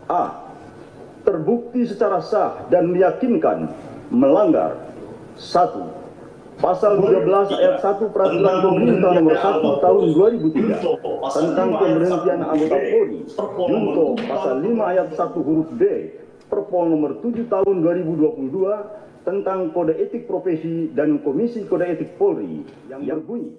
A. Terbukti secara sah dan meyakinkan melanggar 1. Pasal 13 ayat 1 Peraturan Pemerintah Nomor 1 Tahun 2003 tentang pemberhentian anggota Polri, junto Pasal 5 ayat 1 huruf B Perpol Nomor 7 Tahun 2022 tentang Kode Etik Profesi dan Komisi Kode Etik Polri yang berbunyi,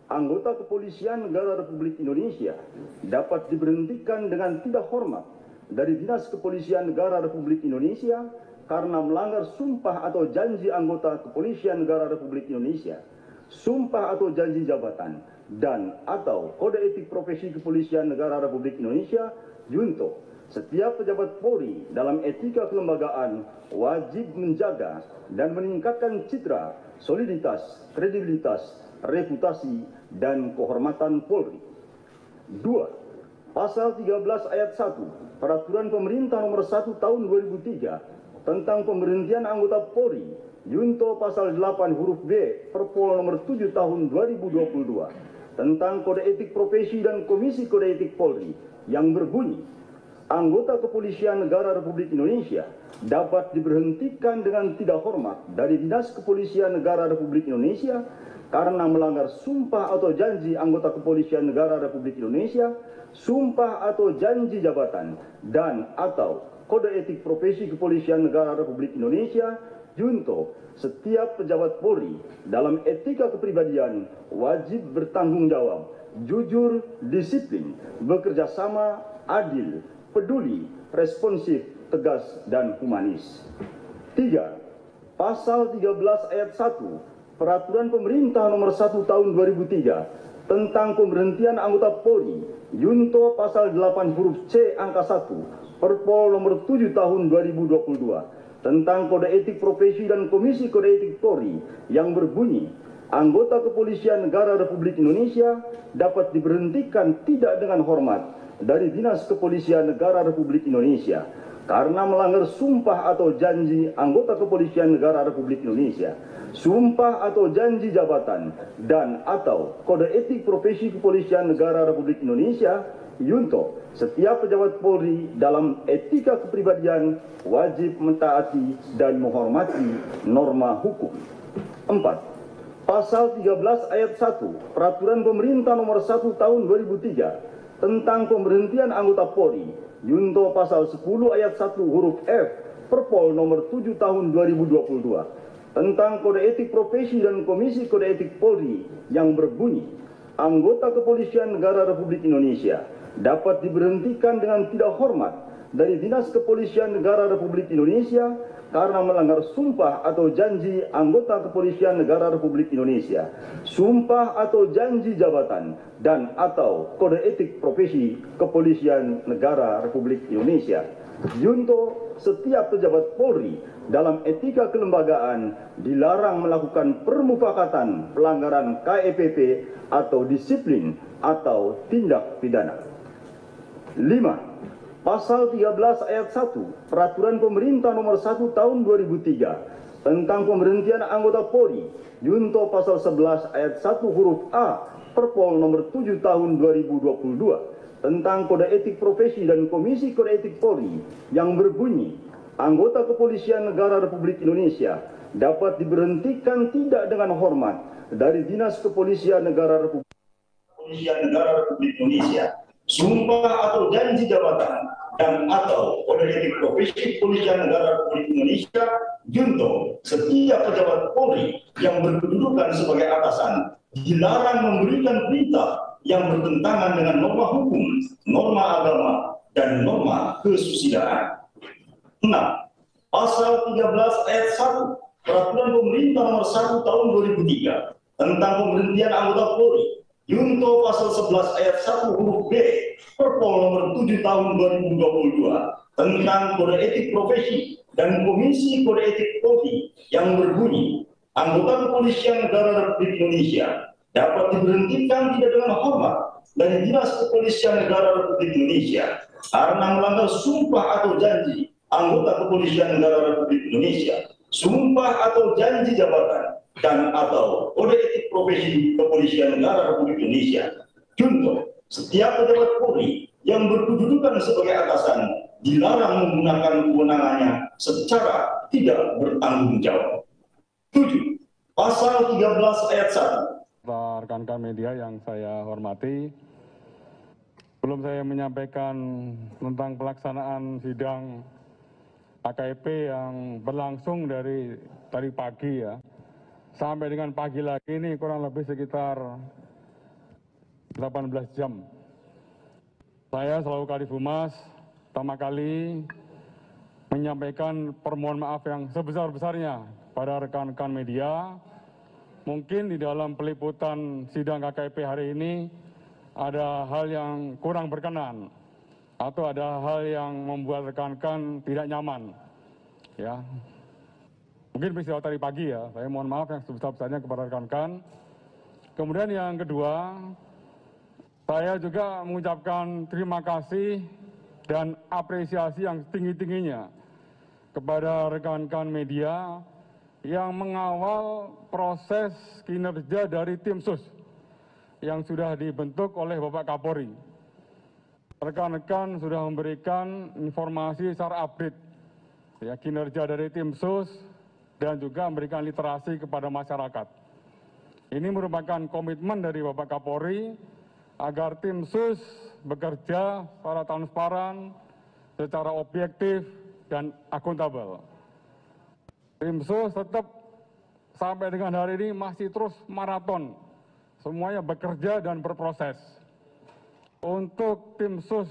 anggota Kepolisian Negara Republik Indonesia dapat diberhentikan dengan tidak hormat dari Dinas Kepolisian Negara Republik Indonesia karena melanggar sumpah atau janji anggota Kepolisian Negara Republik Indonesia, sumpah atau janji jabatan, dan atau Kode Etik Profesi Kepolisian Negara Republik Indonesia, junto setiap pejabat Polri dalam etika kelembagaan wajib menjaga dan meningkatkan citra, soliditas, kredibilitas, reputasi, dan kehormatan Polri. 2. Pasal 13 ayat 1 Peraturan Pemerintah Nomor 1 Tahun 2003 tentang pemberhentian anggota Polri, junto Pasal 8 huruf B Perpol Nomor 7 Tahun 2022 tentang Kode Etik Profesi dan Komisi Kode Etik Polri yang berbunyi, anggota Kepolisian Negara Republik Indonesia dapat diberhentikan dengan tidak hormat dari Dinas Kepolisian Negara Republik Indonesia karena melanggar sumpah atau janji anggota Kepolisian Negara Republik Indonesia, sumpah atau janji jabatan, dan atau Kode Etik Profesi Kepolisian Negara Republik Indonesia, junto setiap pejabat Polri dalam etika kepribadian wajib bertanggung jawab, jujur, disiplin, bekerja sama, adil, peduli, responsif, tegas, dan humanis. 3. Pasal 13 ayat 1 Peraturan Pemerintah Nomor 1 Tahun 2003 tentang pemberhentian anggota Polri, junto Pasal 8 huruf C angka 1 Perpol Nomor 7 Tahun 2022 tentang Kode Etik Profesi dan Komisi Kode Etik Polri yang berbunyi, anggota Kepolisian Negara Republik Indonesia dapat diberhentikan tidak dengan hormat dari Dinas Kepolisian Negara Republik Indonesia karena melanggar sumpah atau janji anggota Kepolisian Negara Republik Indonesia, sumpah atau janji jabatan, dan atau Kode Etik Profesi Kepolisian Negara Republik Indonesia, junto setiap pejabat Polri dalam etika kepribadian wajib mentaati dan menghormati norma hukum. 4. Pasal 13 ayat 1 Peraturan Pemerintah Nomor 1 Tahun 2003 tentang pemberhentian anggota Polri, junto Pasal 10 ayat 1 huruf F Perpol Nomor 7 Tahun 2022 tentang Kode Etik Profesi dan Komisi Kode Etik Polri yang berbunyi, anggota Kepolisian Negara Republik Indonesia dapat diberhentikan dengan tidak hormat dari Dinas Kepolisian Negara Republik Indonesia karena melanggar sumpah atau janji anggota Kepolisian Negara Republik Indonesia, sumpah atau janji jabatan, dan atau Kode Etik Profesi Kepolisian Negara Republik Indonesia, junto setiap pejabat Polri dalam etika kelembagaan dilarang melakukan permufakatan pelanggaran KEPP atau disiplin atau tindak pidana. 5. Pasal 13 ayat 1 Peraturan Pemerintah Nomor 1 Tahun 2003 tentang pemberhentian anggota Polri, junto Pasal 11 ayat 1 huruf A Perpol Nomor 7 Tahun 2022 tentang Kode Etik Profesi dan Komisi Kode Etik Polri yang berbunyi, anggota Kepolisian Negara Republik Indonesia dapat diberhentikan tidak dengan hormat dari Dinas Kepolisian Negara Republik Indonesia, sumpah atau janji jabatan, dan atau Kode Etik Profesi Kepolisian Negara Republik Indonesia, junto setiap pejabat Polri yang berkedudukan sebagai atasan dilarang memberikan perintah yang bertentangan dengan norma hukum, norma agama, dan norma kesusilaan. 6. Pasal 13 ayat 1 Peraturan Pemerintah Nomor 1 Tahun 2003 tentang pemberhentian anggota Polri, junto Pasal 11 ayat 1 huruf B Perpol Nomor 7 Tahun 2022 tentang Kode Etik Profesi dan Komisi Kode Etik Polri yang berbunyi, anggota Kepolisian Negara Republik Indonesia dapat diberhentikan tidak dengan hormat dari Dinas Kepolisian Negara Republik Indonesia karena melanggar sumpah atau janji anggota Kepolisian Negara Republik Indonesia, sumpah atau janji jabatan, dan atau Kode Etik Profesi Kepolisian Negara Republik Indonesia, junto setiap pejabat Polri yang berkedudukan sebagai atasan dilarang menggunakan kewenangannya secara tidak bertanggung jawab. 7. Pasal 13 ayat 1. Rekan-rekan media yang saya hormati, sebelum saya menyampaikan tentang pelaksanaan sidang AKP yang berlangsung dari tadi pagi ya, sampai dengan pagi lagi ini kurang lebih sekitar 18 jam. Saya selaku Kadif Humas pertama kali menyampaikan permohonan maaf yang sebesar-besarnya pada rekan-rekan media. Mungkin di dalam peliputan sidang KKP hari ini ada hal yang kurang berkenan atau ada hal yang membuat rekan-rekan tidak nyaman. Ya, mungkin peristiwa tadi pagi ya, saya mohon maaf yang sebesar-besarnya kepada rekan-rekan. Kemudian yang kedua, saya juga mengucapkan terima kasih dan apresiasi yang setinggi-tingginya kepada rekan-rekan media yang mengawal proses kinerja dari tim sus yang sudah dibentuk oleh Bapak Kapolri. Rekan-rekan sudah memberikan informasi secara update ya, kinerja dari tim sus dan juga memberikan literasi kepada masyarakat. Ini merupakan komitmen dari Bapak Kapolri agar tim sus bekerja secara transparan, secara objektif dan akuntabel. Tim sus tetap sampai dengan hari ini masih terus maraton, semuanya bekerja dan berproses. Untuk tim sus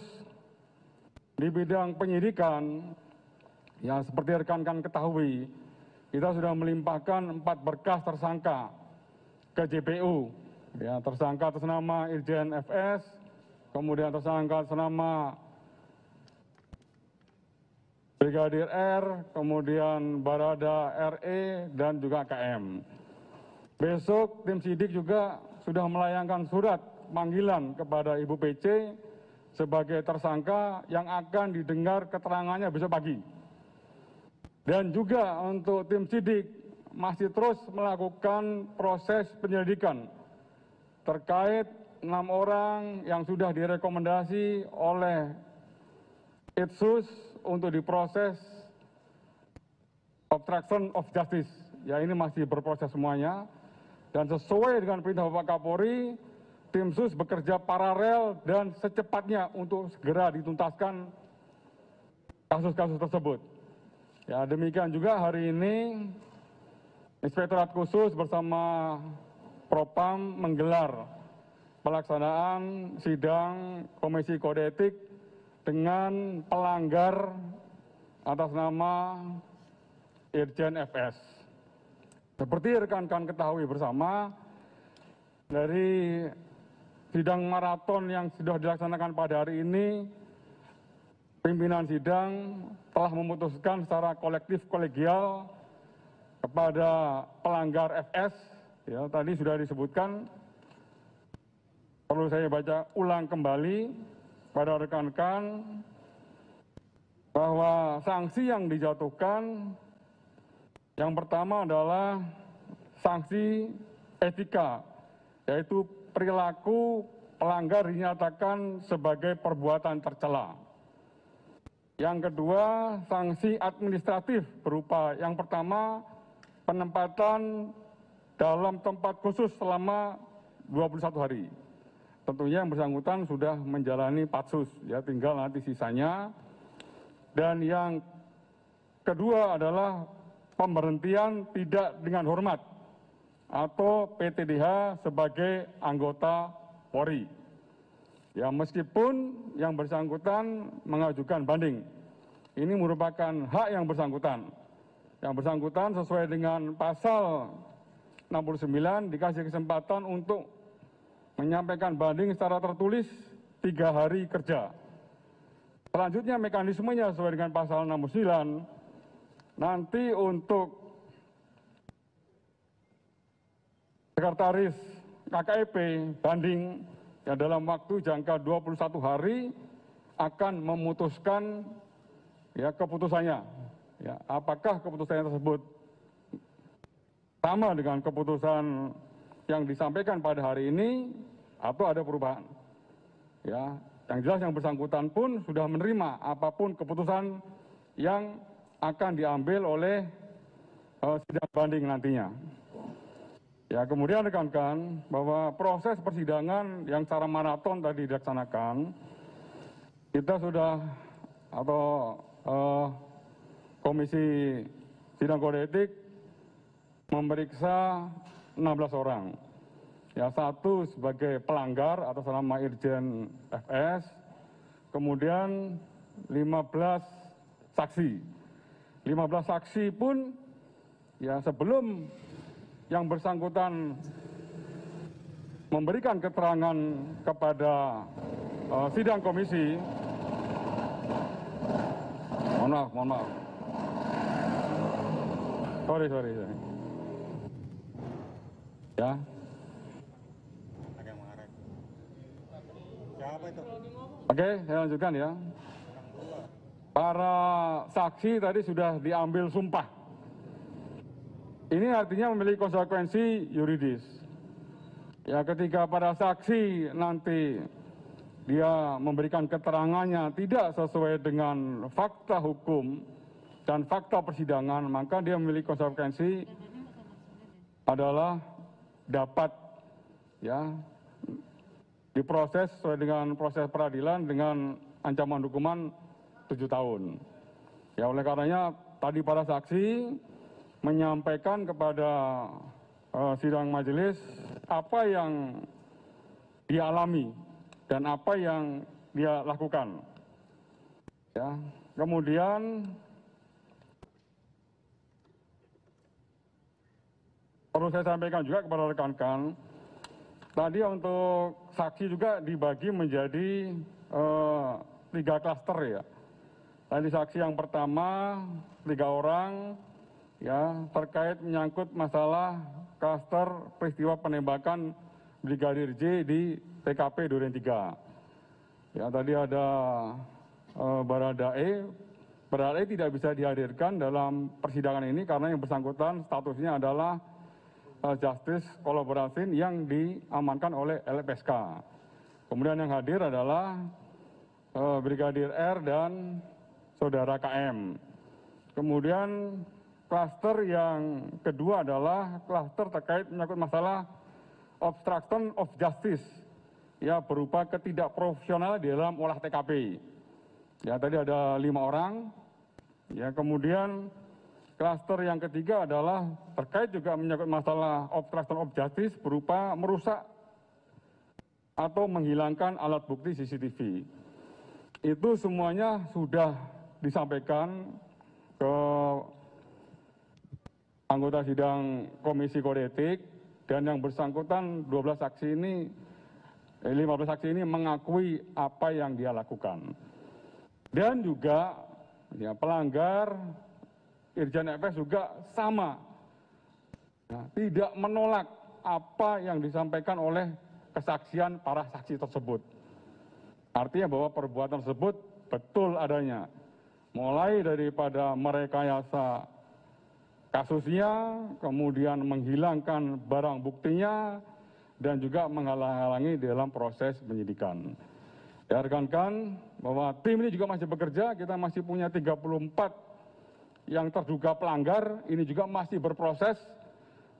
di bidang penyidikan, yang seperti rekan-rekan ketahui, kita sudah melimpahkan 4 berkas tersangka ke JPU. Ya, tersangka atas nama Irjen FS, kemudian tersangka atas nama Brigadir R, kemudian Barada RE, dan juga KM. Besok tim sidik juga sudah melayangkan surat panggilan kepada Ibu PC sebagai tersangka yang akan didengar keterangannya besok pagi. Dan juga untuk tim sidik masih terus melakukan proses penyelidikan terkait 6 orang yang sudah direkomendasi oleh Itsus untuk diproses obstruction of justice. Ya, ini masih berproses semuanya. Dan sesuai dengan perintah Bapak Kapolri, tim sus bekerja paralel dan secepatnya untuk segera dituntaskan kasus-kasus tersebut. Ya, demikian juga hari ini Inspektorat Khusus bersama Propam menggelar pelaksanaan sidang Komisi Kode Etik dengan pelanggar atas nama Irjen FS. Seperti rekan-rekan ketahui bersama, dari sidang maraton yang sudah dilaksanakan pada hari ini, pimpinan sidang telah memutuskan secara kolektif kolegial kepada pelanggar FS, ya tadi sudah disebutkan, perlu saya baca ulang kembali pada rekan-rekan bahwa sanksi yang dijatuhkan yang pertama adalah sanksi etika, yaitu perilaku pelanggar dinyatakan sebagai perbuatan tercela. Yang kedua, sanksi administratif berupa yang pertama penempatan dalam tempat khusus selama 21 hari. Tentunya yang bersangkutan sudah menjalani patsus, ya tinggal nanti sisanya. Dan yang kedua adalah pemberhentian tidak dengan hormat atau PTDH sebagai anggota Polri. Ya, meskipun yang bersangkutan mengajukan banding, ini merupakan hak yang bersangkutan. Yang bersangkutan sesuai dengan pasal 69 dikasih kesempatan untuk menyampaikan banding secara tertulis 3 hari kerja. Selanjutnya mekanismenya sesuai dengan pasal 69, nanti untuk sekretaris KKEP banding yang dalam waktu jangka 21 hari akan memutuskan ya keputusannya. Ya, apakah keputusannya tersebut sama dengan keputusan yang disampaikan pada hari ini atau ada perubahan. Ya, Yang jelas yang bersangkutan pun sudah menerima apapun keputusan yang akan diambil oleh sidang banding nantinya. Ya, kemudian rekan-rekan bahwa proses persidangan yang secara maraton tadi dilaksanakan, kita sudah atau Komisi Sidang Kode Etik memeriksa 16 orang. Ya, 1 sebagai pelanggar atas nama Irjen FS, kemudian 15 saksi. 15 saksi pun ya sebelum yang bersangkutan memberikan keterangan kepada sidang komisi, mohon maaf. Sorry. Ya. Siapa itu? Oke, saya lanjutkan ya. Para saksi tadi sudah diambil sumpah. Ini artinya memiliki konsekuensi yuridis. Ya, ketika para saksi nanti dia memberikan keterangannya tidak sesuai dengan fakta hukum dan fakta persidangan, maka dia memiliki konsekuensi adalah dapat ya diproses sesuai dengan proses peradilan dengan ancaman hukuman 7 tahun. Ya, oleh karenanya tadi para saksi menyampaikan kepada sidang majelis apa yang dia alami dan apa yang dia lakukan. Ya, kemudian perlu saya sampaikan juga kepada rekan-rekan, tadi untuk saksi juga dibagi menjadi 3 klaster ya. Tadi saksi yang pertama 3 orang ya terkait menyangkut masalah klaster peristiwa penembakan Brigadir J di TKP Duren 3. Ya, tadi ada Baradae tidak bisa dihadirkan dalam persidangan ini karena yang bersangkutan statusnya adalah Justice Collaboration yang diamankan oleh LPSK. Kemudian yang hadir adalah Brigadir R dan Saudara KM. Kemudian klaster yang kedua adalah klaster terkait menyangkut masalah obstruction of justice, ya berupa ketidakprofesional di dalam olah TKP. Ya, tadi ada 5 orang. Ya, kemudian klaster yang ketiga adalah terkait juga menyangkut masalah obstruction of justice berupa merusak atau menghilangkan alat bukti CCTV. Itu semuanya sudah disampaikan ke anggota sidang Komisi Kode Etik dan yang bersangkutan 15 saksi ini mengakui apa yang dia lakukan. Dan juga ya, pelanggar Irjen FS juga sama, ya, tidak menolak apa yang disampaikan oleh kesaksian para saksi tersebut. Artinya bahwa perbuatan tersebut betul adanya, mulai daripada merekayasa kasusnya, kemudian menghilangkan barang buktinya, dan juga menghalang-halangi dalam proses penyidikan. Ya, rekan-rekan, bahwa tim ini juga masih bekerja, kita masih punya 34 yang terduga pelanggar, ini juga masih berproses.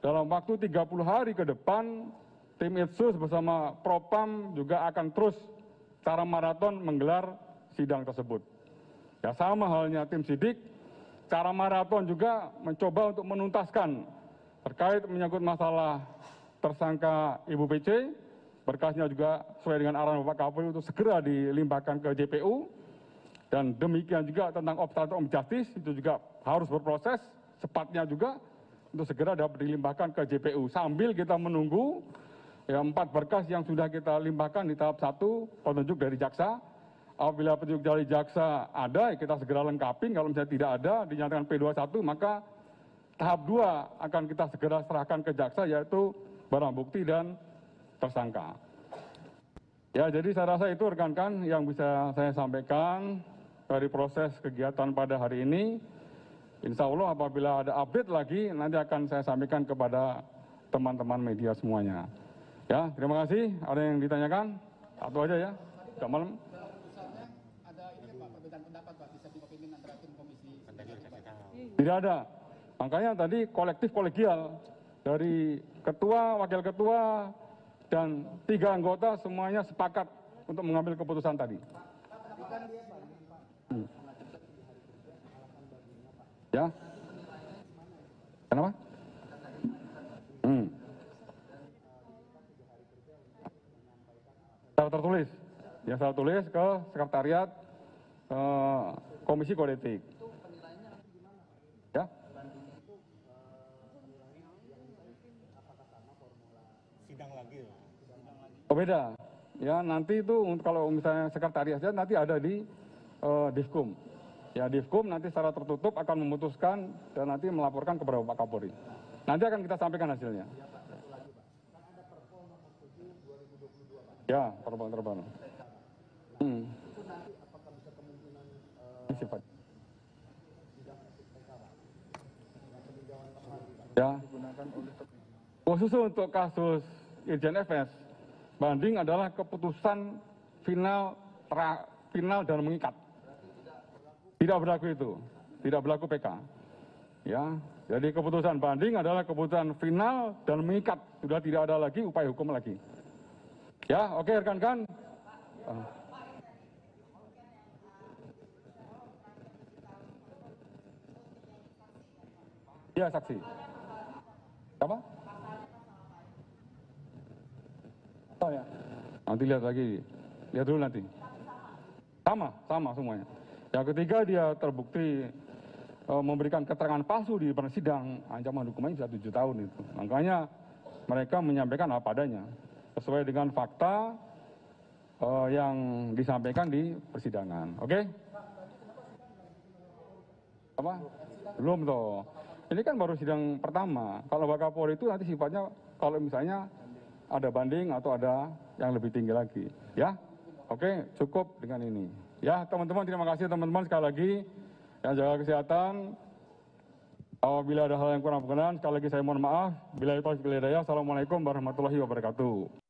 Dalam waktu 30 hari ke depan, tim Itsus bersama Propam juga akan terus secara maraton menggelar sidang tersebut. Ya, sama halnya tim sidik, secara maraton juga mencoba untuk menuntaskan terkait menyangkut masalah tersangka Ibu PC, berkasnya juga sesuai dengan arahan Bapak Kapolri untuk segera dilimpahkan ke JPU, dan demikian juga tentang obstruction of justice itu juga harus berproses cepatnya juga untuk segera dapat dilimpahkan ke JPU, sambil kita menunggu ya 4 berkas yang sudah kita limpahkan di tahap 1 petunjuk dari jaksa. Apabila petunjuk dari jaksa ada, ya kita segera lengkapi. Kalau misalnya tidak ada, dinyatakan P21, maka tahap 2 akan kita segera serahkan ke jaksa, yaitu barang bukti dan tersangka. Ya, jadi saya rasa itu rekan-rekan yang bisa saya sampaikan dari proses kegiatan pada hari ini. Insya Allah apabila ada update lagi, nanti akan saya sampaikan kepada teman-teman media semuanya. Ya, terima kasih. Ada yang ditanyakan? Satu aja ya, sudah malam. perbedaan pendapat Pak di satu pimpinan antara tim komisi. Tidak ada. Makanya tadi kolektif kolegial dari ketua, wakil ketua, dan 3 anggota semuanya sepakat untuk mengambil keputusan tadi. Ya. Kenapa? Secara tertulis. Ya, secara tulis ke sekretariat Komisi Kode Etik. Ya. Sidang lagi ya? Oh, beda. Ya, nanti itu kalau misalnya sekretariatnya nanti ada di Divkum. Ya, Divkum nanti secara tertutup akan memutuskan dan nanti melaporkan kepada Pak Kapolri. Nanti akan kita sampaikan hasilnya. Ya, Perpol terbaru. Sifat. Ya. Khusus untuk kasus Irjen FS, banding adalah keputusan final dan mengikat. Tidak berlaku itu, tidak berlaku PK. Ya, jadi keputusan banding adalah keputusan final dan mengikat. Sudah tidak ada lagi upaya hukum lagi. Ya, oke rekan-rekan. Ya, saksi. Apa? Oh ya. Nanti lihat lagi. Lihat dulu nanti. Sama semuanya. Yang ketiga dia terbukti memberikan keterangan palsu di persidangan, ancaman hukumannya bisa 7 tahun itu. Makanya mereka menyampaikan apa adanya sesuai dengan fakta yang disampaikan di persidangan. Oke? Apa? Belum toh. Ini kan baru sidang pertama. Kalau Pak Kapolri itu nanti sifatnya kalau misalnya ada banding atau ada yang lebih tinggi lagi. Ya? Oke, cukup dengan ini. Ya, teman-teman, terima kasih teman-teman sekali lagi yang jaga kesehatan. Apabila ada hal yang kurang berkenan, sekali lagi saya mohon maaf. Bila itu, assalamualaikum warahmatullahi wabarakatuh.